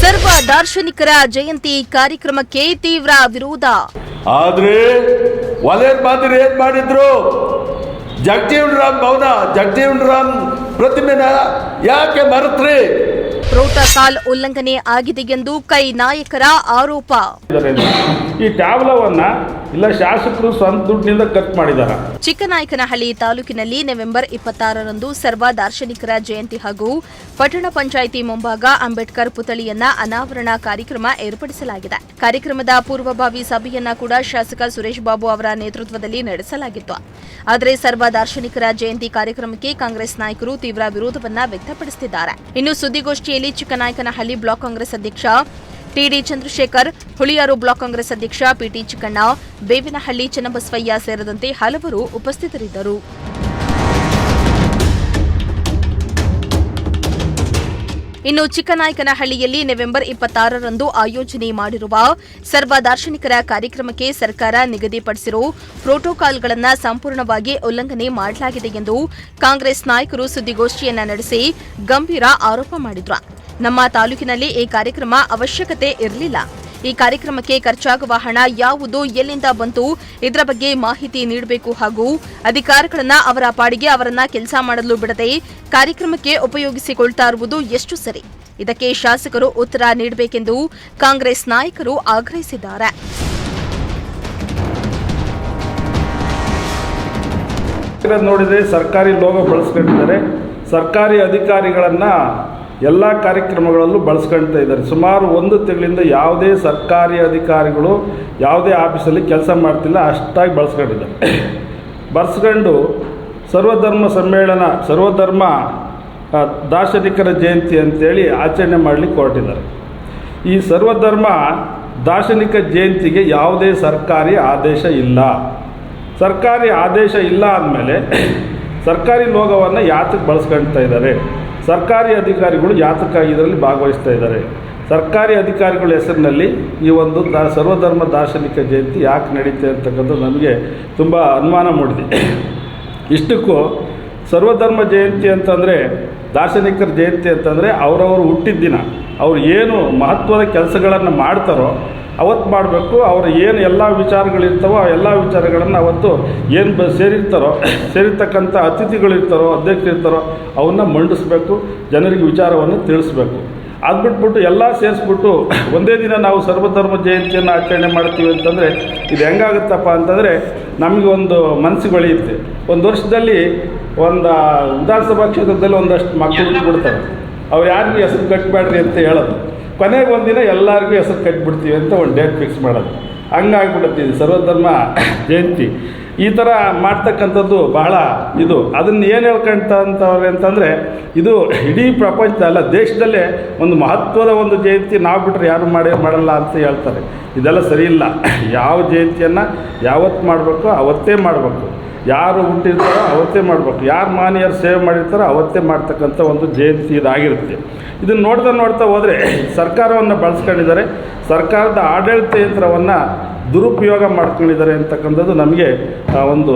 ಸರ್ವ ದಾರ್ಶನಿಕರ ಜಯಂತಿ ಕಾರ್ಯಕ್ರಮಕ್ಕೆ ತೀವ್ರ ವಿರೋಧ. ಆದ್ರೆ ವಲಯದ ಮಾದರಿ ಏನ್ ಮಾಡಿದ್ರು? ಜಗಜೀವನ್ ರಾಮ್ ಭವನ, ಜಗಜೀವನ್ ರಾಮ್ ಪ್ರತಿಮೆನ ಯಾಕೆ ಮರೆತ್ರಿ? ಪ್ರೋಟೋಕಾಲ್ ಉಲ್ಲಂಘನೆ ಆಗಿದೆ ಎಂದು ಕೈ ನಾಯಕರ ಆರೋಪ. ಈ ಟ್ಯಾಬ್ಲವನ್ನ ಇಲ್ಲ ಶಾಸಕರು ಸ್ವಂತ ದುಡ್ಡಿನಿಂದ ಖರ್ಚು ಮಾಡಿದ್ದಾರೆ. ಚಿಕ್ಕನಾಯಕನಹಳ್ಳಿ ತಾಲೂಕಿನಲ್ಲಿ ನವೆಂಬರ್ 26ರಂದು ಸರ್ವ ದಾರ್ಶನಿಕರ ಜಯಂತಿ ಹಾಗೂ ಪಟ್ಟಣ ಪಂಚಾಯಿತಿ ಮುಂಭಾಗ ಅಂಬೇಡ್ಕರ್ ಪುತ್ಥಳಿಯನ್ನ ಅನಾವರಣ ಕಾರ್ಯಕ್ರಮ ಏರ್ಪಡಿಸಲಾಗಿದೆ. ಕಾರ್ಯಕ್ರಮದ ಪೂರ್ವಭಾವಿ ಸಭೆಯನ್ನ ಕೂಡ ಶಾಸಕ ಸುರೇಶ್ ಬಾಬು ಅವರ ನೇತೃತ್ವದಲ್ಲಿ ನಡೆಸಲಾಗಿತ್ತು. ಆದರೆ ಸರ್ವ ದಾರ್ಶನಿಕರ ಜಯಂತಿ ಕಾರ್ಯಕ್ರಮಕ್ಕೆ ಕಾಂಗ್ರೆಸ್ ನಾಯಕರು ತೀವ್ರ ವಿರೋಧವನ್ನ ವ್ಯಕ್ತಪಡಿಸುತ್ತಿದ್ದಾರೆ. ಇನ್ನು ಸುದ್ದಿಗೋಷ್ಠಿಯಲ್ಲಿ ಚಿಕ್ಕನಾಯಕನಹಳ್ಳಿ ಬ್ಲಾಕ್ ಕಾಂಗ್ರೆಸ್ ಅಧ್ಯಕ್ಷ ಟಿಡಿ ಚಂದ್ರಶೇಖರ್, ಹುಳಿಯಾರು ಬ್ಲಾಕ್ ಕಾಂಗ್ರೆಸ್ ಅಧ್ಯಕ್ಷ ಪಿಟಿ ಚಿಕ್ಕಣ್ಣ, ಬೇವಿನಹಳ್ಳಿ ಚನ್ನಬಸವಯ್ಯ ಸೇರಿದಂತೆ ಹಲವರು ಉಪಸ್ಥಿತರಿದ್ದರು. ಇನ್ನು ಚಿಕ್ಕನಾಯಕನಹಳ್ಳಿಯಲ್ಲಿ ನವೆಂಬರ್ 26ರಂದು ಆಯೋಜನೆ ಮಾಡಿರುವ ಸರ್ವ ದಾರ್ಶನಿಕರ ಕಾರ್ಯಕ್ರಮಕ್ಕೆ ಸರ್ಕಾರ ನಿಗದಿಪಡಿಸಿರುವ ಪ್ರೋಟೋಕಾಲ್ಗಳನ್ನು ಸಂಪೂರ್ಣವಾಗಿ ಉಲ್ಲಂಘನೆ ಮಾಡಲಾಗಿದೆ ಎಂದು ಕಾಂಗ್ರೆಸ್ ನಾಯಕರು ಸುದ್ದಿಗೋಷ್ಠಿಯನ್ನ ನಡೆಸಿ ಗಂಭೀರ ಆರೋಪ ಮಾಡಿದ್ರು. ನಮ್ಮ ತಾಲೂಕಿನಲ್ಲಿ ಈ ಕಾರ್ಯಕ್ರಮ ಅವಶ್ಯಕತೆ ಇರಲಿಲ್ಲ. ಈ ಕಾರ್ಯಕ್ರಮಕ್ಕೆ ಖರ್ಚಾಗುವ ಹಣ ಯಾವುದು, ಎಲ್ಲಿಂದ ಬಂತು, ಇದರ ಬಗ್ಗೆ ಮಾಹಿತಿ ನೀಡಬೇಕು ಹಾಗೂ ಅಧಿಕಾರಿಗಳನ್ನ ಅವರ ಪಾಡಿಗೆ ಅವರನ್ನ ಕೆಲಸ ಮಾಡಲು ಬಿಡದೆ ಕಾರ್ಯಕ್ರಮಕ್ಕೆ ಉಪಯೋಗಿಸಿಕೊಳ್ತಾ ಇರುವುದು ಎಷ್ಟು ಸರಿ? ಇದಕ್ಕೆ ಶಾಸಕರು ಉತ್ತರ ನೀಡಬೇಕೆಂದು ಕಾಂಗ್ರೆಸ್ ನಾಯಕರು ಆಗ್ರಹಿಸಿದ್ದಾರೆ. ನೋಡಿದ್ರೆ ಸರ್ಕಾರಿ ಲೋಗೋ ಬಳಸ್ಕೊಂಡಿದ್ದಾರೆ. ಸರ್ಕಾರಿ ಅಧಿಕಾರಿಗಳನ್ನ ಎಲ್ಲ ಕಾರ್ಯಕ್ರಮಗಳಲ್ಲೂ ಬಳಸ್ಕೊಳ್ತಾ ಇದ್ದಾರೆ. ಸುಮಾರು 1 ತಿಂಗಳಿಂದ ಯಾವುದೇ ಸರ್ಕಾರಿ ಅಧಿಕಾರಿಗಳು ಯಾವುದೇ ಆಫೀಸಲ್ಲಿ ಕೆಲಸ ಮಾಡ್ತಿಲ್ಲ, ಅಷ್ಟಾಗಿ ಬಳಸ್ಕೊಂಡು ಸರ್ವಧರ್ಮ ಸಮ್ಮೇಳನ, ಸರ್ವಧರ್ಮ ದಾರ್ಶನಿಕರ ಜಯಂತಿ ಅಂತೇಳಿ ಆಚರಣೆ ಮಾಡಲಿಕ್ಕೆ ಹೊರಟಿದ್ದಾರೆ. ಈ ಸರ್ವಧರ್ಮ ದಾರ್ಶನಿಕ ಜಯಂತಿಗೆ ಯಾವುದೇ ಸರ್ಕಾರಿ ಆದೇಶ ಇಲ್ಲ. ಸರ್ಕಾರಿ ಆದೇಶ ಇಲ್ಲ ಅಂದಮೇಲೆ ಸರ್ಕಾರಿ ಲೋಗೋವನ್ನು ಯಾತಕ್ಕೆ ಬಳಸ್ಕೊಳ್ತಾ ಇದ್ದಾರೆ? ಸರ್ಕಾರಿ ಅಧಿಕಾರಿಗಳು ಯಾತಕ್ಕಾಗಿ ಇದರಲ್ಲಿ ಭಾಗವಹಿಸ್ತಾ ಇದ್ದಾರೆ? ಸರ್ಕಾರಿ ಅಧಿಕಾರಿಗಳ ಹೆಸರಿನಲ್ಲಿ ಈ ಒಂದು ಸರ್ವಧರ್ಮ ದಾರ್ಶನಿಕ ಜಯಂತಿ ಯಾಕೆ ನಡೀತೆ ಅಂತಕ್ಕಂಥದ್ದು ನಮಗೆ ತುಂಬ ಅನುಮಾನ ಮೂಡಿದೆ. ಇಷ್ಟಕ್ಕೂ ಸರ್ವಧರ್ಮ ಜಯಂತಿ ಅಂತಂದರೆ, ದಾರ್ಶನಿಕರ ಜಯಂತಿ ಅಂತಂದರೆ ಅವರವರು ಹುಟ್ಟಿದ ದಿನ, ಅವ್ರು ಏನು ಮಹತ್ವದ ಕೆಲಸಗಳನ್ನು ಮಾಡ್ತಾರೋ ಅವತ್ತು ಮಾಡಬೇಕು. ಅವರು ಏನು ಎಲ್ಲ ವಿಚಾರಗಳಿರ್ತಾವೋ ಆ ಎಲ್ಲ ವಿಚಾರಗಳನ್ನು ಅವತ್ತು ಏನು ಸೇರಿರ್ತಕ್ಕಂಥ ಅತಿಥಿಗಳಿರ್ತಾರೋ, ಅಧ್ಯಕ್ಷರಿರ್ತಾರೋ ಅವನ್ನ ಮಂಡಿಸ್ಬೇಕು, ಜನರಿಗೆ ವಿಚಾರವನ್ನು ತಿಳಿಸ್ಬೇಕು. ಅದು ಬಿಟ್ಬಿಟ್ಟು ಎಲ್ಲ ಸೇರಿಸ್ಬಿಟ್ಟು ಒಂದೇ ದಿನ ನಾವು ಸರ್ವಧರ್ಮ ಜಯಂತಿಯನ್ನು ಆಚರಣೆ ಮಾಡ್ತೀವಿ ಅಂತಂದರೆ ಇದು ಹೆಂಗಾಗುತ್ತಪ್ಪ ಅಂತಂದರೆ, ನಮಗೆ ಒಂದು ಮನಸ್ಸುಗಳಿರುತ್ತೆ. ಒಂದು ವರ್ಷದಲ್ಲಿ ಒಂದು ವಿಧಾನಸಭಾ ಕ್ಷೇತ್ರದಲ್ಲಿ ಒಂದಷ್ಟು ಮಕ್ಕಳು ಬಿಡ್ತಾರೆ, ಅವ್ರು ಯಾರಿಗೂ ಹೆಸರು ಕಟ್ಟಬೇಡ್ರಿ ಅಂತ ಹೇಳೋದು, ಕೊನೆಗೆ ಒಂದಿನ ಎಲ್ಲರಿಗೂ ಹೆಸರು ಕಟ್ಟಿಬಿಡ್ತೀವಿ ಅಂತ ಒಂದು ಡೇಟ್ ಫಿಕ್ಸ್ ಮಾಡೋದು. ಹಂಗಾಗ್ಬಿಡುತ್ತೆ ಸರ್ವಧರ್ಮ ಜಯಂತಿ. ಈ ಥರ ಮಾಡ್ತಕ್ಕಂಥದ್ದು ಬಹಳ ಇದು. ಅದನ್ನು ಏನು ಹೇಳ್ಕೊಂತವ್ರೆ ಅಂತಂದರೆ, ಇದು ಇಡೀ ಪ್ರಪಂಚದಲ್ಲ, ದೇಶದಲ್ಲೇ ಒಂದು ಮಹತ್ವದ ಒಂದು ಜಯಂತಿ ನಾವು ಬಿಟ್ಟರೆ ಯಾರು ಮಾಡಲ್ಲ ಅಂತ ಹೇಳ್ತಾರೆ. ಇದೆಲ್ಲ ಸರಿಯಿಲ್ಲ. ಯಾವ ಜಯಂತಿಯನ್ನು ಯಾವತ್ತು ಮಾಡಬೇಕು ಅವತ್ತೇ ಮಾಡಬೇಕು. ಯಾರು ಹುಟ್ಟಿರ್ತಾರೋ ಅವತ್ತೇ ಮಾಡಬೇಕು. ಯಾರು ಮಾನೀಯರು ಸೇವೆ ಮಾಡಿರ್ತಾರೋ ಅವತ್ತೇ ಮಾಡ್ತಕ್ಕಂಥ ಒಂದು ಜಯಂತಿ ಇದಾಗಿರುತ್ತೆ. ಇದನ್ನು ನೋಡ್ತಾ ಹೋದರೆ ಸರ್ಕಾರವನ್ನು ಬಳಸ್ಕೊಂಡಿದ್ದಾರೆ, ಸರ್ಕಾರದ ಆಡಳಿತ ಯಂತ್ರವನ್ನು ದುರುಪಯೋಗ ಮಾಡ್ಕೊಂಡಿದ್ದಾರೆ ಅಂತಕ್ಕಂಥದ್ದು ನಮಗೆ ಒಂದು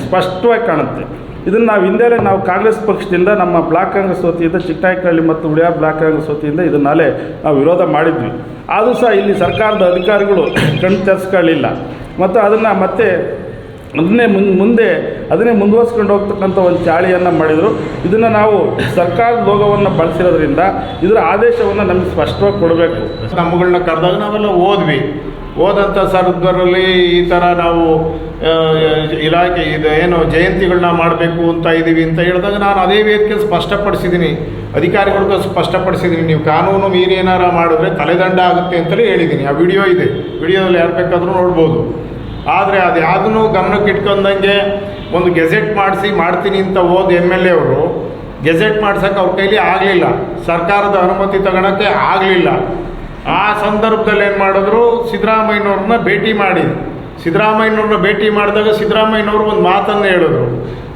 ಸ್ಪಷ್ಟವಾಗಿ ಕಾಣುತ್ತೆ. ಇದನ್ನು ನಾವು ಕಾಂಗ್ರೆಸ್ ಪಕ್ಷದಿಂದ, ನಮ್ಮ ಬ್ಲಾಕ್ ಕಾಂಗ್ರೆಸ್ ವತಿಯಿಂದ, ಚಿಕ್ಕನಾಯಕನಹಳ್ಳಿ ಮತ್ತು ಹುಳಿಯಾರು ಬ್ಲಾಕ್ ಕಾಂಗ್ರೆಸ್ ವತಿಯಿಂದ ಇದನ್ನಾಲೆ ನಾವು ವಿರೋಧ ಮಾಡಿದ್ವಿ. ಆದರೂ ಸಹ ಇಲ್ಲಿ ಸರ್ಕಾರದ ಅಧಿಕಾರಿಗಳು ಕಣ್ಣು ತೆರೆಸ್ಕೊಳ್ಳಿಲ್ಲ ಮತ್ತು ಅದನ್ನು ಅದನ್ನೇ ಮುಂದುವರ್ಸ್ಕೊಂಡು ಹೋಗ್ತಕ್ಕಂಥ ಒಂದು ಚಾಳಿಯನ್ನು ಮಾಡಿದರು. ಇದನ್ನು ನಾವು ಸರ್ಕಾರದ ಲೋಗೋವನ್ನು ಬಳಸಿರೋದ್ರಿಂದ ಇದರ ಆದೇಶವನ್ನು ನಮಗೆ ಸ್ಪಷ್ಟವಾಗಿ ಕೊಡಬೇಕು. ನಮ್ಮಗಳನ್ನ ಕರೆದಾಗ ನಾವೆಲ್ಲ ಓದಂಥ ಸಂದರ್ಭದಲ್ಲಿ ಈ ಥರ ನಾವು ಇಲಾಖೆ ಇದು ಏನು ಜಯಂತಿಗಳನ್ನ ಮಾಡಬೇಕು ಅಂತ ಇದ್ದೀವಿ ಅಂತ ಹೇಳಿದಾಗ ನಾನು ಅದೇ ವೇದಿಕೆ ಸ್ಪಷ್ಟಪಡಿಸಿದ್ದೀನಿ, ಅಧಿಕಾರಿಗಳಿಗೂ ಸ್ಪಷ್ಟಪಡಿಸಿದ್ದೀನಿ. ನೀವು ಕಾನೂನು ಮೀರಿ ಏನಾರ ಮಾಡಿದ್ರೆ ತಲೆದಂಡ ಆಗುತ್ತೆ ಅಂತಲೇ ಹೇಳಿದ್ದೀನಿ. ಆ ವಿಡಿಯೋ ಇದೆ, ವಿಡಿಯೋದಲ್ಲಿ ಯಾರು ಬೇಕಾದರೂ ನೋಡ್ಬೋದು. ಆದರೆ ಅದು ಯಾವುದನ್ನು ಗಮನಕ್ಕೆ ಇಟ್ಕೊಂಡಂಗೆ ಒಂದು ಗೆಜೆಟ್ ಮಾಡ್ತೀನಿ ಅಂತ MLA ಅವರು ಗೆಜೆಟ್ ಮಾಡ್ಸೋಕ್ಕೆ ಅವ್ರ ಕೈಲಿ ಆಗಲಿಲ್ಲ, ಸರ್ಕಾರದ ಅನುಮತಿ ತಗೊಳಕ್ಕೆ ಆಗಲಿಲ್ಲ. ಆ ಸಂದರ್ಭದಲ್ಲಿ ಏನು ಮಾಡಿದ್ರು, ಸಿದ್ದರಾಮಯ್ಯನವ್ರನ್ನ ಭೇಟಿ ಮಾಡಿದಾಗ ಸಿದ್ದರಾಮಯ್ಯನವರು ಒಂದು ಮಾತನ್ನು ಹೇಳಿದ್ರು.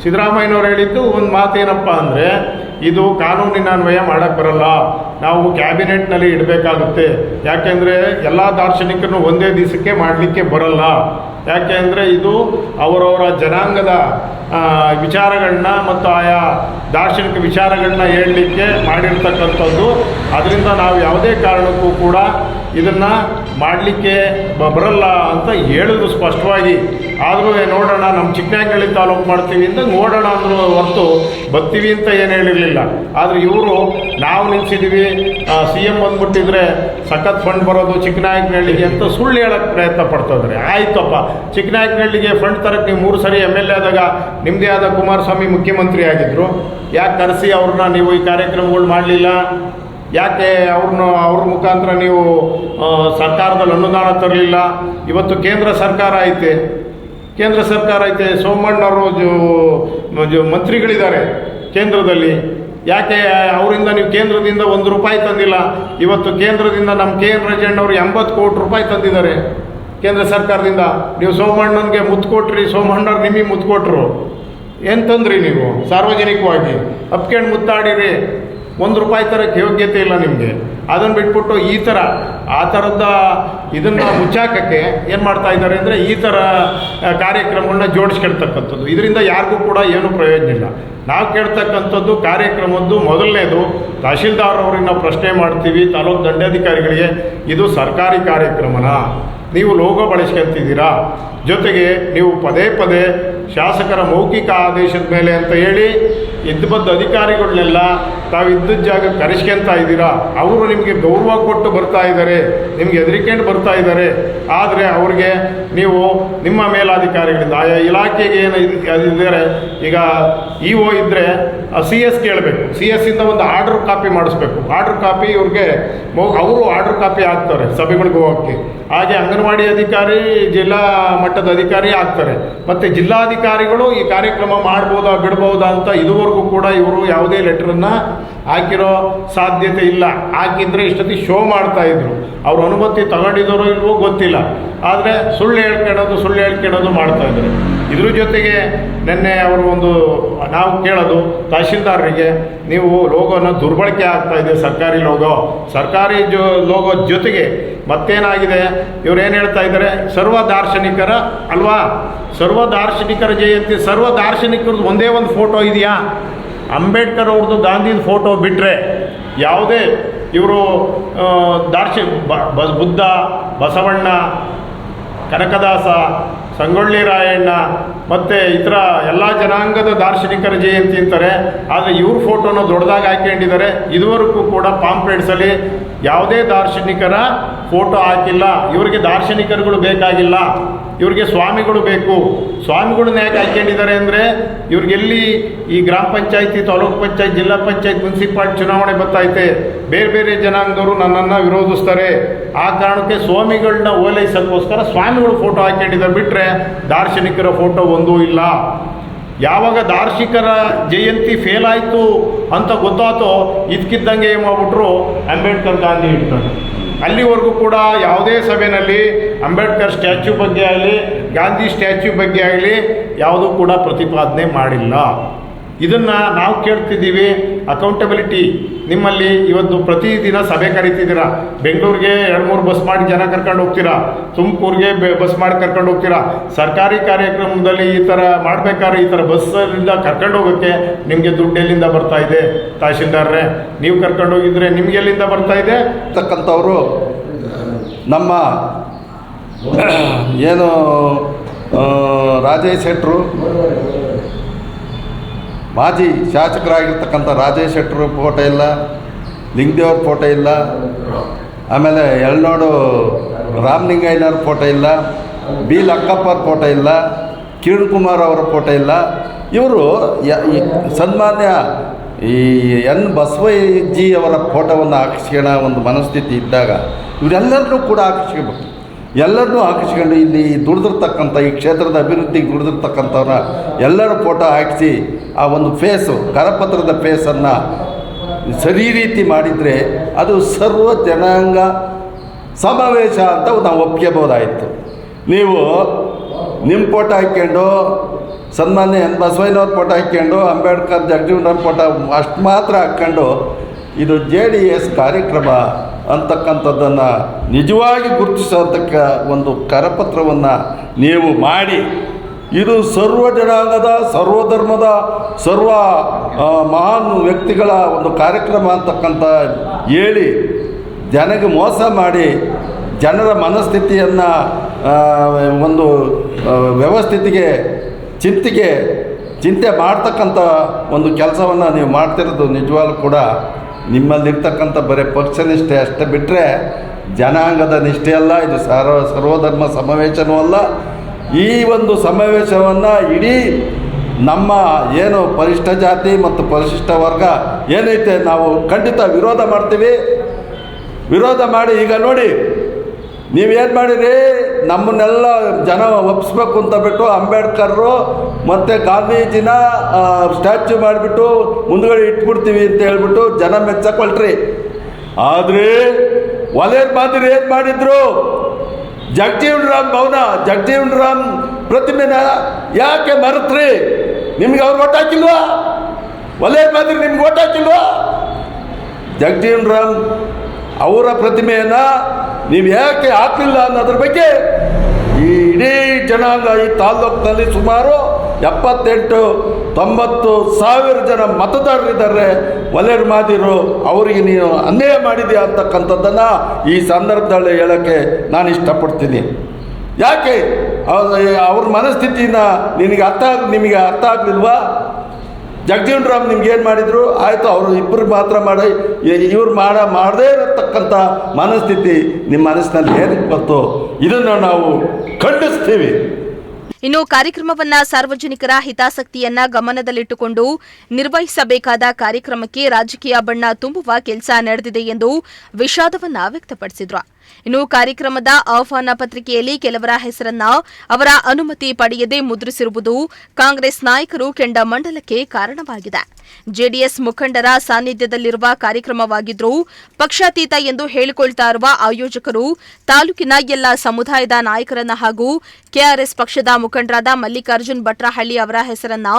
ಸಿದ್ದರಾಮಯ್ಯನವ್ರು ಹೇಳಿದ್ದು ಒಂದು ಮಾತೇನಪ್ಪ ಅಂದರೆ, ಇದು ಕಾನೂನಿನ ಅನ್ವಯ ಮಾಡೋಕ್ಕೆ ಬರಲ್ಲ, ನಾವು ಕ್ಯಾಬಿನೆಟ್ನಲ್ಲಿ ಇಡಬೇಕಾಗುತ್ತೆ. ಯಾಕೆಂದರೆ ಎಲ್ಲ ದಾರ್ಶನಿಕರನ್ನು ಒಂದೇ ದಿವಸಕ್ಕೆ ಮಾಡಲಿಕ್ಕೆ ಬರಲ್ಲ. ಯಾಕೆಂದರೆ ಇದು ಅವರವರ ಜನಾಂಗದ ವಿಚಾರಗಳನ್ನ ಮತ್ತು ಆಯಾ ದಾರ್ಶನಿಕ ವಿಚಾರಗಳನ್ನ ಹೇಳಲಿಕ್ಕೆ ಮಾಡಿರ್ತಕ್ಕಂಥದ್ದು. ಅದರಿಂದ ನಾವು ಯಾವುದೇ ಕಾರಣಕ್ಕೂ ಕೂಡ ಇದನ್ನು ಮಾಡಲಿಕ್ಕೆ ಬರಲ್ಲ ಅಂತ ಹೇಳಿದ್ರು ಸ್ಪಷ್ಟವಾಗಿ. ಆದರೂ ನೋಡೋಣ, ನಮ್ಮ ಚಿಕ್ಕನಾಯಕನಹಳ್ಳಿ ತಾಲೂಕು ಮಾಡ್ತೀವಿ ಅಂತ ನೋಡೋಣ ಅಂದರೂ ಹೊರತು ಬರ್ತೀವಿ ಅಂತ ಏನು ಹೇಳಿರಲಿಲ್ಲ. ಆದರೆ ಇವರು ನಾವು ನಿಲ್ಸಿದ್ದೀವಿ, CM ಬಂದ್ಬಿಟ್ಟಿದ್ರೆ ಸಖತ್ ಫಂಡ್ ಬರೋದು ಚಿಕ್ಕನಾಯಕನಹಳ್ಳಿಗೆ ಅಂತ ಸುಳ್ಳು ಹೇಳೋಕ್ಕೆ ಪ್ರಯತ್ನ ಪಡ್ತಿದ್ರೆ. ಆಯ್ತಪ್ಪ, ಚಿಕ್ಕನಾಯಕನಹಳ್ಳಿಗೆ ಫಂಡ್ ತರಕ್ಕೆ ನೀವು 3 ಸರಿ MLA ಆದಾಗ ನಿಮ್ಮದೇ ಆದ ಕುಮಾರಸ್ವಾಮಿ ಮುಖ್ಯಮಂತ್ರಿ ಆಗಿದ್ದರು. ಯಾಕೆ ಕರೆಸಿ ಅವ್ರನ್ನ ನೀವು ಈ ಕಾರ್ಯಕ್ರಮಗಳು ಮಾಡಲಿಲ್ಲ? ಯಾಕೆ ಅವ್ರ ಮುಖಾಂತರ ನೀವು ಸರ್ಕಾರದಲ್ಲಿ ಅನುದಾನ ತರಲಿಲ್ಲ? ಇವತ್ತು ಕೇಂದ್ರ ಸರ್ಕಾರ ಐತೆ, ಸೋಮಣ್ಣವರು ಮಂತ್ರಿಗಳಿದ್ದಾರೆ ಕೇಂದ್ರದಲ್ಲಿ. ಯಾಕೆ ಅವರಿಂದ ನೀವು ಕೇಂದ್ರದಿಂದ 1 ರೂಪಾಯಿ ತಂದಿಲ್ಲ? ಇವತ್ತು ಕೇಂದ್ರದಿಂದ ನಮ್ಮ KN ರಾಜಣ್ಣವರು 80 ಕೋಟಿ ರೂಪಾಯಿ ತಂದಿದ್ದಾರೆ ಕೇಂದ್ರ ಸರ್ಕಾರದಿಂದ. ನೀವು ಸೋಮಣ್ಣನಿಗೆ ಮುತ್ತು ಕೊಟ್ರಿ, ಸೋಮಣ್ಣವ್ರು ನಿಮಗೆ ಮುತ್ತು ಕೊಟ್ಟರು. ಏನು ತಂದ್ರಿ ನೀವು? ಸಾರ್ವಜನಿಕವಾಗಿ ಅಪ್ಕೊಂಡು ಮುತ್ತಾಡಿರಿ. 1 ರೂಪಾಯಿ ತರಕ್ಕೆ ಯೋಗ್ಯತೆ ಇಲ್ಲ ನಿಮಗೆ. ಅದನ್ನು ಬಿಟ್ಬಿಟ್ಟು ಆ ಥರದ ಇದನ್ನು ಮುಚ್ಚಾಕಕ್ಕೆ ಏನು ಮಾಡ್ತಾ ಇದ್ದಾರೆ ಅಂದರೆ, ಈ ಥರ ಕಾರ್ಯಕ್ರಮಗಳನ್ನ ಜೋಡಿಸ್ಕೊಳ್ತಕ್ಕಂಥದ್ದು. ಇದರಿಂದ ಯಾರಿಗೂ ಕೂಡ ಏನೂ ಪ್ರಯೋಜನ ಇಲ್ಲ. ನಾವು ಕೇಳ್ತಕ್ಕಂಥದ್ದು ಕಾರ್ಯಕ್ರಮದ್ದು ಮೊದಲನೇದು, ತಹಶೀಲ್ದಾರ್ ಅವ್ರಿಗೆ ನಾವು ಪ್ರಶ್ನೆ ಮಾಡ್ತೀವಿ, ತಾಲೂಕು ದಂಡಾಧಿಕಾರಿಗಳಿಗೆ, ಇದು ಸರ್ಕಾರಿ ಕಾರ್ಯಕ್ರಮನ ನೀವು ಲೋಗೋ ಬಳಸ್ಕೊಳ್ತಿದ್ದೀರಾ? ಜೊತೆಗೆ ನೀವು ಪದೇ ಪದೇ ಶಾಸಕರ ಮೌಖಿಕ ಆದೇಶದ ಮೇಲೆ ಅಂತ ಹೇಳಿ ಇದ್ದಬದ್ದ ಅಧಿಕಾರಿಗಳನ್ನೆಲ್ಲ ತಾವು ಇದ್ದದ ಜಾಗಕ್ಕೆ ಕರೆಸ್ಕೊಳ್ತಾ ಇದ್ದೀರಾ. ಅವರು ನಿಮಗೆ ಗೌರವ ಕೊಟ್ಟು ಬರ್ತಾ ಇದ್ದಾರೆ, ನಿಮಗೆ ಹೆದರಿಕೊಂಡು ಬರ್ತಾ ಇದ್ದಾರೆ. ಆದರೆ ಅವ್ರಿಗೆ ನೀವು ನಿಮ್ಮ ಮೇಲಾಧಿಕಾರಿಗಳಿಂದ ಆಯಾ ಇಲಾಖೆಗೆ ಏನು ಇದ್ದಾರೆ, ಈಗ EO ಇದ್ದರೆ CS ಕೇಳಬೇಕು, CS ಇಂದ ಒಂದು ಆರ್ಡರ್ ಕಾಪಿ ಮಾಡಿಸ್ಬೇಕು. ಆರ್ಡರ್ ಕಾಪಿ ಇವ್ರಿಗೆ ಅವರು ಆರ್ಡರ್ ಕಾಪಿ ಹಾಕ್ತಾರೆ ಸಭೆಗಳಿಗೆ ಹೋಗೋಕ್ಕೆ. ಹಾಗೆ ಅಂಗನವಾಡಿ ಅಧಿಕಾರಿ, ಜಿಲ್ಲಾ ಮಟ್ಟದ ಅಧಿಕಾರಿ ಆಗ್ತಾರೆ. ಮತ್ತು ಜಿಲ್ಲಾಧಿಕಾರಿಗಳು ಈ ಕಾರ್ಯಕ್ರಮ ಮಾಡ್ಬೋದಾ ಬಿಡ್ಬೋದಾ ಅಂತ ಇದುವರೆಗೂ ಕೂಡ ಇವರು ಯಾವುದೇ ಲೆಟ್ರನ್ನು ಹಾಕಿರೋ ಸಾಧ್ಯತೆ ಇಲ್ಲ. ಹಾಕಿದ್ರೆ ಇಷ್ಟೊತ್ತಿ ಶೋ ಮಾಡ್ತಾಯಿದ್ರು. ಅವ್ರ ಅನುಮತಿ ತಗೊಂಡಿದ್ದಾರೋ ಇಲ್ವೋ ಗೊತ್ತಿಲ್ಲ. ಆದರೆ ಸುಳ್ಳು ಹೇಳ್ಕೊಳ್ಳೋದು ಮಾಡ್ತಾಯಿದ್ರು. ಇದ್ರ ಜೊತೆಗೆ ನಿನ್ನೆ ಅವರು ನಾವು ಕೇಳೋದು ತಹಶೀಲ್ದಾರರಿಗೆ, ನೀವು ಲೋಗೋನ ದುರ್ಬಳಕೆ ಆಗ್ತಾಯಿದೆ, ಸರ್ಕಾರಿ ಲೋಗೋ ಜೊತೆಗೆ ಮತ್ತೇನಾಗಿದೆ, ಇವ್ರೇನು ಹೇಳ್ತಾ ಇದ್ದಾರೆ, ಸರ್ವ ದಾರ್ಶನಿಕರ ಅಲ್ವಾ, ಸರ್ವ ದಾರ್ಶನಿಕರ ಜಯಂತಿ. ಸರ್ವ ದಾರ್ಶನಿಕರದ್ದು ಒಂದೇ ಒಂದು ಫೋಟೋ ಇದೆಯಾ? ಅಂಬೇಡ್ಕರ್ ಅವ್ರದ್ದು, ಗಾಂಧಿದ ಫೋಟೋ ಬಿಟ್ಟರೆ ಯಾವುದೇ ಇವರು ಬುದ್ಧ, ಬಸವಣ್ಣ, ಕನಕದಾಸ, ಸಂಗೊಳ್ಳಿ ರಾಯಣ್ಣ ಮತ್ತು ಇತರ ಎಲ್ಲ ಜನಾಂಗದ ದಾರ್ಶನಿಕರ ಜಯಂತಿ ಅಂತಾರೆ. ಆದರೆ ಇವ್ರ ಫೋಟೋನ ದೊಡ್ಡದಾಗಿ ಹಾಕೊಂಡಿದ್ದಾರೆ. ಇದುವರೆಗೂ ಕೂಡ ಪಾಂಪ್ಲೆಟ್ಸಲ್ಲಿ ಯಾವುದೇ ದಾರ್ಶನಿಕರ ಫೋಟೋ ಹಾಕಿಲ್ಲ. ಇವರಿಗೆ ದಾರ್ಶನಿಕರುಗಳು ಬೇಕಾಗಿಲ್ಲ, ಇವ್ರಿಗೆ ಸ್ವಾಮಿಗಳು ಬೇಕು. ಸ್ವಾಮಿಗಳನ್ನ ಯಾಕೆ ಹಾಕೊಂಡಿದ್ದಾರೆ ಅಂದರೆ, ಇವ್ರಿಗೆಲ್ಲಿ ಈ ಗ್ರಾಮ ಪಂಚಾಯತಿ, ತಾಲೂಕು ಪಂಚಾಯತ್, ಜಿಲ್ಲಾ ಪಂಚಾಯತ್, ಮುನ್ಸಿಪಾಲ್ಟಿ ಚುನಾವಣೆ ಬರ್ತಾಯಿದೆ. ಬೇರೆ ಜನಾಂಗದವರು ನನ್ನನ್ನು ವಿರೋಧಿಸ್ತಾರೆ. ಆ ಕಾರಣಕ್ಕೆ ಸ್ವಾಮಿಗಳನ್ನ ಓಲೈಸೋಕ್ಕೋಸ್ಕರ ಸ್ವಾಮಿಗಳು ಫೋಟೋ ಹಾಕೊಂಡಿದ್ದಾರೆ. ಬಿಟ್ಟರೆ ದಾರ್ಶನಿಕರ ಫೋಟೋ ಒಂದೂ ಇಲ್ಲ. ಯಾವಾಗ ದಾರ್ಶನಿಕರ ಜಯಂತಿ ಫೇಲ್ ಆಯಿತು ಅಂತ ಗೊತ್ತಾತೋ, ಇದಕ್ಕಿದ್ದಂಗೆ ಏನು ಮಾಡ್ಬಿಟ್ರು, ಅಂಬೇಡ್ಕರ್ ಗಾಂಧಿ ಇಡ್ತಾರೆ. ಅಲ್ಲಿವರೆಗೂ ಕೂಡ ಯಾವುದೇ ಸಭೆಯಲ್ಲಿ ಅಂಬೇಡ್ಕರ್ ಸ್ಟ್ಯಾಚ್ಯೂ ಬಗ್ಗೆ ಆಗಲಿ, ಗಾಂಧಿ ಸ್ಟ್ಯಾಚ್ಯೂ ಬಗ್ಗೆ ಆಗಲಿ ಯಾವುದೂ ಕೂಡ ಪ್ರತಿಪಾದನೆ ಮಾಡಿಲ್ಲ. ಇದನ್ನು ನಾವು ಕೇಳ್ತಿದ್ದೀವಿ. ಅಕೌಂಟಬಿಲಿಟಿ ನಿಮ್ಮಲ್ಲಿ ಇವತ್ತು ಪ್ರತಿದಿನ ಸಭೆ ಕರಿತಿದ್ದೀರಾ. ಬೆಂಗಳೂರಿಗೆ 2-3 ಬಸ್ ಮಾಡಿ ಜನ ಕರ್ಕೊಂಡು ಹೋಗ್ತೀರಾ, ತುಮಕೂರಿಗೆ ಬಸ್ ಮಾಡಿ ಕರ್ಕೊಂಡು ಹೋಗ್ತೀರಾ. ಸರ್ಕಾರಿ ಕಾರ್ಯಕ್ರಮದಲ್ಲಿ ಈ ಥರ ಮಾಡಬೇಕಾದ್ರೆ ಈ ಥರ ಬಸ್ಸಲ್ಲಿಂದ ಕರ್ಕೊಂಡು ಹೋಗೋಕ್ಕೆ ನಿಮಗೆ ದುಡ್ಡು ಎಲ್ಲಿಂದ ಬರ್ತಾ ಇದೆ? ತಹಶೀಲ್ದಾರ್ರೆ, ನೀವು ಕರ್ಕೊಂಡು ಹೋಗಿದ್ರೆ ನಿಮ್ಗೆ ಎಲ್ಲಿಂದ ಬರ್ತಾ ಇದೆ? ತಕ್ಕಂಥವರು ನಮ್ಮ ಏನು ರಾಜೇಶ್ ಶೆಟ್ಟರು, ಮಾಜಿ ಶಾಸಕರಾಗಿರ್ತಕ್ಕಂಥ ರಾಜೇಶ್ ಶೆಟ್ಟರು ಫೋಟೋ ಇಲ್ಲ, ಲಿಂಗದೇವ್ರ ಫೋಟೋ ಇಲ್ಲ, ಆಮೇಲೆ ಯಳನೋಡು ರಾಮಲಿಂಗಯ್ಯನವ್ರ ಫೋಟೋ ಇಲ್ಲ, ಬಿ ಲಕ್ಕಪ್ಪರ ಫೋಟೋ ಇಲ್ಲ, ಕಿರಣ್ ಕುಮಾರ್ ಅವರ ಫೋಟೋ ಇಲ್ಲ. ಇವರು ಸನ್ಮಾನ್ಯ ಈ ಎನ್ ಬಸವಜ್ಜಿ ಅವರ ಫೋಟೋವನ್ನು ಹಾಕಿಸ್ಕೊಳ್ಳೋ ಒಂದು ಮನಸ್ಥಿತಿ ಇದ್ದಾಗ ಇವರೆಲ್ಲರನ್ನೂ ಕೂಡ ಹಾಕಿಸ್ಕೋಬೇಕು. ಎಲ್ಲರನ್ನೂ ಹಾಕಿಸ್ಕೊಂಡು ಇಲ್ಲಿ ದುಡಿದಿರ್ತಕ್ಕಂಥ ಈ ಕ್ಷೇತ್ರದ ಅಭಿವೃದ್ಧಿಗೆ ದುಡಿದಿರ್ತಕ್ಕಂಥವ್ರ ಎಲ್ಲರ ಫೋಟೋ ಹಾಕಿಸಿ ಆ ಒಂದು ಫೇಸು, ಕರಪತ್ರದ ಫೇಸನ್ನು ಸರಿ ರೀತಿ ಮಾಡಿದರೆ ಅದು ಸರ್ವ ಜನಾಂಗ ಸಮಾವೇಶ ಅಂತ ನಾವು ಒಪ್ಕೋಬೋದಾಯಿತು. ನೀವು ನಿಮ್ಮ ಫೋಟೋ ಹಾಕ್ಕೊಂಡು ಸನ್ಮಾನ್ಯ ಎನ್ ಬಸವಯ್ಯನವ್ರ ಫೋಟೋ ಹಾಕ್ಕೊಂಡು ಅಂಬೇಡ್ಕರ್ ಜಗಜೀವನರಾಮ್ ಫೋಟೋ ಅಷ್ಟು ಮಾತ್ರ ಹಾಕ್ಕೊಂಡು ಇದು JDS ಕಾರ್ಯಕ್ರಮ ಅಂತಕ್ಕಂಥದ್ದನ್ನು ನಿಜವಾಗಿ ಗುರುತಿಸತಕ್ಕ ಒಂದು ಕರಪತ್ರವನ್ನು ನೀವು ಮಾಡಿ ಇದು ಸರ್ವ ಜನಾಂಗದ ಸರ್ವಧರ್ಮದ ಸರ್ವ ಮಹಾನ್ ವ್ಯಕ್ತಿಗಳ ಒಂದು ಕಾರ್ಯಕ್ರಮ ಅಂತಕ್ಕಂಥ ಹೇಳಿ ಜನಗೆ ಮೋಸ ಮಾಡಿ ಜನರ ಮನಸ್ಥಿತಿಯನ್ನು ಒಂದು ವ್ಯವಸ್ಥಿತಿಗೆ ಚಿಂತೆ ಮಾಡ್ತಕ್ಕಂಥ ಒಂದು ಕೆಲಸವನ್ನು ನೀವು ಮಾಡ್ತಿರೋದು ನಿಜವಾಗ್ಲೂ ಕೂಡ ನಿಮ್ಮಲ್ಲಿರ್ತಕ್ಕಂಥ ಬರೀ ಪಕ್ಷ ನಿಷ್ಠೆ ಅಷ್ಟೇ ಬಿಟ್ಟರೆ ಜನಾಂಗದ ನಿಷ್ಠೆ ಅಲ್ಲ, ಇದು ಸರ್ವಧರ್ಮ ಸಮಾವೇಶನೂ ಅಲ್ಲ. ಈ ಒಂದು ಸಮಾವೇಶವನ್ನು ಇಡೀ ನಮ್ಮ ಏನು ಪರಿಶಿಷ್ಟ ಜಾತಿ ಮತ್ತು ಪರಿಶಿಷ್ಟ ವರ್ಗ ಏನೈತೆ ನಾವು ಖಂಡಿತ ವಿರೋಧ ಮಾಡ್ತೀವಿ. ವಿರೋಧ ಮಾಡಿ ಈಗ ನೋಡಿ ನೀವೇನು ಮಾಡಿರಿ, ನಮ್ಮನ್ನೆಲ್ಲ ಜನ ಒಪ್ಪಿಸ್ಬೇಕು ಅಂತ ಬಿಟ್ಟು ಅಂಬೇಡ್ಕರ್ರು ಮತ್ತು ಗಾಂಧೀಜಿನ ಸ್ಟ್ಯಾಚ್ಯೂ ಮಾಡಿಬಿಟ್ಟು ಮುಂದುಗಡೆ ಇಟ್ಬಿಡ್ತೀವಿ ಅಂತ ಹೇಳ್ಬಿಟ್ಟು ಜನ ಮೆಚ್ಚಕೊಳ್ರಿ. ಆದರೆ ಒಲೆಯರ್ ಮಾದಿರಿ ಏನು ಮಾಡಿದ್ರು, ಜಗಜೀವನರಾಮ್ ಭವನ ಜಗಜೀವನರಾಮ್ ಪ್ರತಿಮೆನ ಯಾಕೆ ಮರೆತ್ರಿ? ನಿಮ್ಗೆ ಅವ್ರು ಓಟ್ ಹಾಕಿಲ್ವಾ? ಒಲೆಯರ್ ಮಾದಿರಿ ನಿಮ್ಗೆ ಓಟ್ ಹಾಕಿಲ್ವಾ? ಜಗಜೀವನರಾಮ್ ಅವರ ಪ್ರತಿಮೆಯನ್ನು ನೀವು ಯಾಕೆ ಹಾಕಲಿಲ್ಲ ಅನ್ನೋದ್ರ ಬಗ್ಗೆ ಈ ಇಡೀ ಜನಾಂಗ ಈ ತಾಲ್ಲೂಕಿನಲ್ಲಿ ಸುಮಾರು 78-90 ಸಾವಿರ ಜನ ಮತದಾರರಿದ್ದಾರೆ. ಒಲೆಯರ್ ಮಾದಿರು ಅವರಿಗೆ ನೀನು ಅನ್ಯಾಯ ಮಾಡಿದೆಯಾ ಅಂತಕ್ಕಂಥದ್ದನ್ನು ಈ ಸಂದರ್ಭದಲ್ಲಿ ಹೇಳೋಕ್ಕೆ ನಾನು ಇಷ್ಟಪಡ್ತೀನಿ. ಯಾಕೆ ಅವ್ರ ಮನಸ್ಥಿತಿನ ನಿಮಗೆ ಅರ್ಥ ಆಗಲಿಲ್ವಾ? ಜಗಜೀವನರಾಮ್ ನಿಮ್ಗೆ ಏನು ಮಾಡಿದರು? ಆಯಿತು, ಅವರು ಇಬ್ಬರು ಮಾತ್ರ ಮಾಡಿ ಇವ್ರು ಮಾಡದೇ ಇರತಕ್ಕಂಥ ಮನಸ್ಥಿತಿ ನಿಮ್ಮ ಮನಸ್ಸಿನಲ್ಲಿ ಏನಕ್ಕೆ ಬಂತು, ಇದನ್ನು ನಾವು ಖಂಡಿಸ್ತೀವಿ. ಇನ್ನು ಕಾರ್ಯಕ್ರಮವನ್ನ ಸಾರ್ವಜನಿಕರ ಹಿತಾಸಕ್ತಿಯನ್ನ ಗಮನದಲ್ಲಿಟ್ಟುಕೊಂಡು ನಿರ್ವಹಿಸಬೇಕಾದ ಕಾರ್ಯಕ್ರಮಕ್ಕೆ ರಾಜಕೀಯ ಬಣ್ಣ ತುಂಬುವ ಕೆಲಸ ನಡೆದಿದೆ ಎಂದು ವಿಷಾದವನ್ನ ವ್ಯಕ್ತಪಡಿಸಿದ್ರು. ಇನ್ನು ಕಾರ್ಯಕ್ರಮದ ಆಹ್ವಾನ ಪತ್ರಿಕೆಯಲ್ಲಿ ಕೆಲವರ ಹೆಸರನ್ನ ಅವರ ಅನುಮತಿ ಪಡೆಯದೆ ಮುದ್ರಿಸಿರುವುದು ಕಾಂಗ್ರೆಸ್ ನಾಯಕರು ಕೆಂಡಾಮಂಡಲಕ್ಕೆ ಕಾರಣವಾಗಿದೆ. ಜೆಡಿಎಸ್ ಮುಖಂಡರ ಸಾನ್ನಿಧ್ಯದಲ್ಲಿರುವ ಕಾರ್ಯಕ್ರಮವಾಗಿದ್ದರೂ ಪಕ್ಷಾತೀತ ಎಂದು ಹೇಳಿಕೊಳ್ತಾ ಇರುವ ಆಯೋಜಕರು ತಾಲೂಕಿನ ಎಲ್ಲ ಸಮುದಾಯದ ನಾಯಕರನ್ನ ಹಾಗೂ ಕೆಆರ್ಎಸ್ ಪಕ್ಷದ ಮುಖಂಡರಾದ ಮಲ್ಲಿಕಾರ್ಜುನ್ ಭಟ್ರಹಳ್ಳಿ ಅವರ ಹೆಸರನ್ನ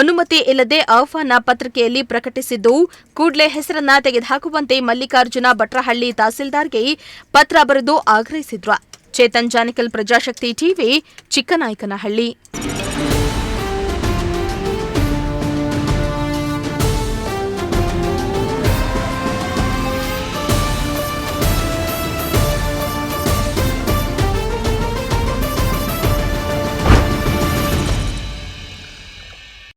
ಅನುಮತಿ ಇಲ್ಲದೆ ಆಹ್ವಾನ ಪತ್ರಿಕೆಯಲ್ಲಿ ಪ್ರಕಟಿಸಿದ್ದು ಕೂಡಲೇ ಹೆಸರನ್ನ ತೆಗೆದುಹಾಕುವಂತೆ ಮಲ್ಲಿಕಾರ್ಜುನ ಭಟ್ರಹಳ್ಳಿ ತಹಸೀಲ್ದಾರ್ಗೆ ಪತ್ರ ಬರೆದು ಆಗ್ರಹಿಸಿದ್ರು. ಚೇತನ್ ಜಾನಿಕಲ್, ಪ್ರಜಾಶಕ್ತಿ ಟಿವಿ, ಚಿಕ್ಕನಾಯಕನಹಳ್ಳಿ.